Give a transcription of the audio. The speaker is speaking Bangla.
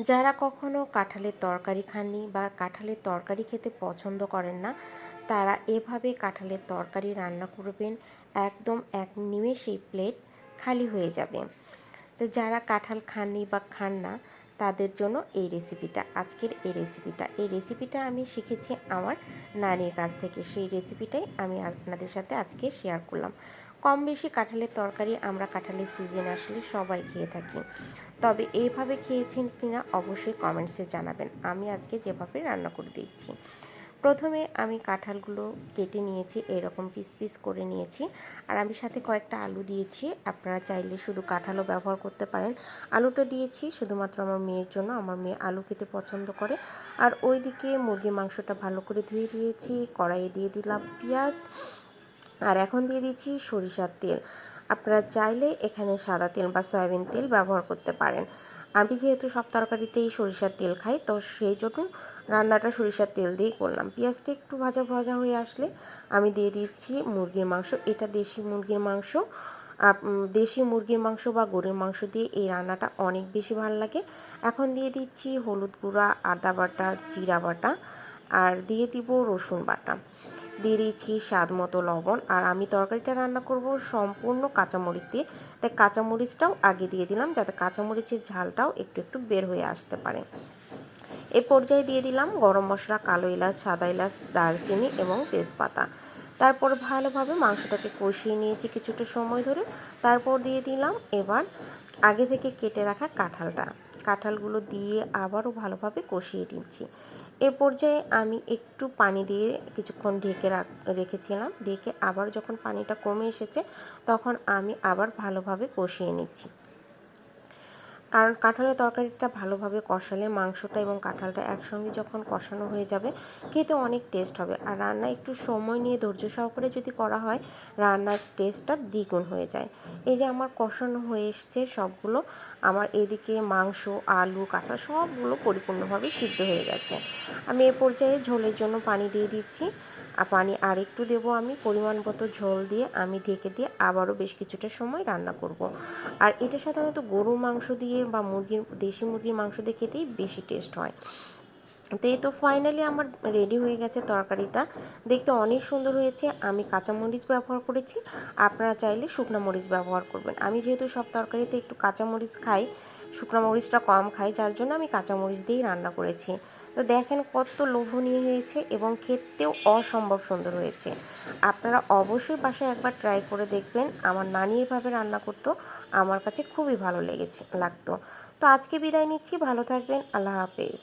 যারা কখনো কাঁঠালের তরকারি খাননি বা কাঁঠালের তরকারি খেতে পছন্দ করেন না, তারা এভাবে কাঁঠালের তরকারি রান্না করবেন, একদম এক নিমেষেই প্লেট খালি হয়ে যাবে। তো যারা কাঁঠাল খাননি বা খান না, তাদের জন্য আজকের এই রেসিপিটা আমি শিখেছি আমার নানির কাছ থেকে। সেই রেসিপিটাই আমি আপনাদের সাথে আজকে শেয়ার করলাম। কম বেশি কাঁঠালের তরকারি আমরা কাঁঠালের সিজন আসলে সবাই খেয়ে থাকি, তবে এইভাবে খেয়েছেন কিনা অবশ্যই কমেন্টসে জানাবেন। আমি আজকে যেভাবে রান্না করে দিচ্ছি, প্রথমে আমি কাঁঠালগুলো কেটে নিয়েছি, এরকম পিস পিস করে নিয়েছি। আর আমি সাথে কয়েকটা আলু দিয়েছি, আপনারা চাইলে শুধু কাঁঠালও ব্যবহার করতে পারেন। আলুটা দিয়েছি শুধুমাত্র আমার মেয়ের জন্য, আমার মেয়ে আলু খেতে পছন্দ করে। আর ওইদিকে মুরগির মাংসটা ভালো করে ধুয়ে দিয়েছি, কড়াইয়ে দিয়ে দিলাম পেঁয়াজ, আর এখন দিয়ে দিচ্ছি সরিষার তেল। আপনারা চাইলে এখানে সাদা তেল বা সয়াবিন তেল ব্যবহার করতে পারেন। আমি যেহেতু সব তরকারিতেই সরিষার তেল খাই, তো সেই জন্য রান্নাটা সরিষার তেল দিয়েই করলাম। পেঁয়াজটা একটু ভাজা ভাজা হয়ে আসলে আমি দিয়ে দিচ্ছি মুরগির মাংস। এটা দেশি মুরগির মাংস। দেশি মুরগির মাংস বা গরুর মাংস দিয়ে এই রান্নাটা অনেক বেশি ভালো লাগে। এখন দিয়ে দিচ্ছি হলুদ গুঁড়া, আদা বাটা, জিরা বাটা, আর দিয়ে দিব রসুন বাটা, দিয়ে দিচ্ছি স্বাদ মতো লবণ। আর আমি তরকারিটা রান্না করব সম্পূর্ণ কাঁচামরিচ দিয়ে, তাই কাঁচামরিচটাও আগে দিয়ে দিলাম, যাতে কাঁচামরিচের ঝালটাও একটু একটু বের হয়ে আসতে পারে। এই পর্যায়ে দিয়ে দিলাম গরম মশলা, কালো এলাচ, সাদা এলাচ, দারচিনি এবং তেজপাতা। তারপর ভালোভাবে মাংসটাকে কষিয়ে নিয়েছি কিছুটা সময় ধরে। তারপর দিয়ে দিলাম এবার আগে থেকে কেটে রাখা কাঁঠালগুলো দিয়ে আবারও ভালোভাবে কষিয়ে দিচ্ছি। এ পর্যায়ে আমি একটু পানি দিয়ে কিছুক্ষণ রেখেছিলাম। ঢেকে আবার যখন পানিটা কমে এসেছে, তখন আমি আবার ভালোভাবে কষিয়ে নিচ্ছি। কারণ কাঁঠালের তরকারিটা ভালোভাবে কষালে মাংসটা এবং কাঁঠালটা একসঙ্গে যখন কষানো হয়ে যাবে, খেতে অনেক টেস্ট হবে। আর রান্না একটু সময় নিয়ে ধৈর্য সহকারে যদি করা হয়, রান্নার টেস্টটা দ্বিগুণ হয়ে যায়। এই যে আমার কষানো হয়ে এসছে সবগুলো, আমার এদিকে মাংস, আলু, কাঁঠাল সবগুলো পরিপূর্ণভাবে সিদ্ধ হয়ে গেছে। আমি এ পর্যায়ে ঝোলের জন্য পানি দিয়ে দিচ্ছি। পানি আর একটু দেবো আমি, পরিমাণ মতো ঝোল দিয়ে আমি ঢেকে দিয়ে আবারও বেশ কিছুটা সময় রান্না করব। আর এটা সাধারণত গরুর মাংস দিয়ে বা দেশি মুরগির মাংস দিয়ে খেতেই বেশি টেস্ট হয়। তো এই তো ফাইনালি আমার রেডি হয়ে গেছে তরকারিটা, দেখতে অনেক সুন্দর হয়েছে। আমি কাঁচামরিচ ব্যবহার করেছি, আপনারা চাইলে শুকনো মরিচ ব্যবহার করবেন। আমি যেহেতু সব তরকারিতে একটু কাঁচামরিচ খাই, শুকনো মরিচটা কম খাই, যার জন্য আমি কাঁচামরিচ দিয়েই রান্না করেছি। তো দেখেন কত লোভনীয় হয়েছে এবং খেতেও অসম্ভব সুন্দর হয়েছে। আপনারা অবশ্যই বাসায় একবার ট্রাই করে দেখবেন। আমার নানি এভাবে রান্না করতো, আমার কাছে খুবই ভালো লাগতো। তো আজকে বিদায় নিচ্ছি, ভালো থাকবেন, আল্লাহ হাফেজ।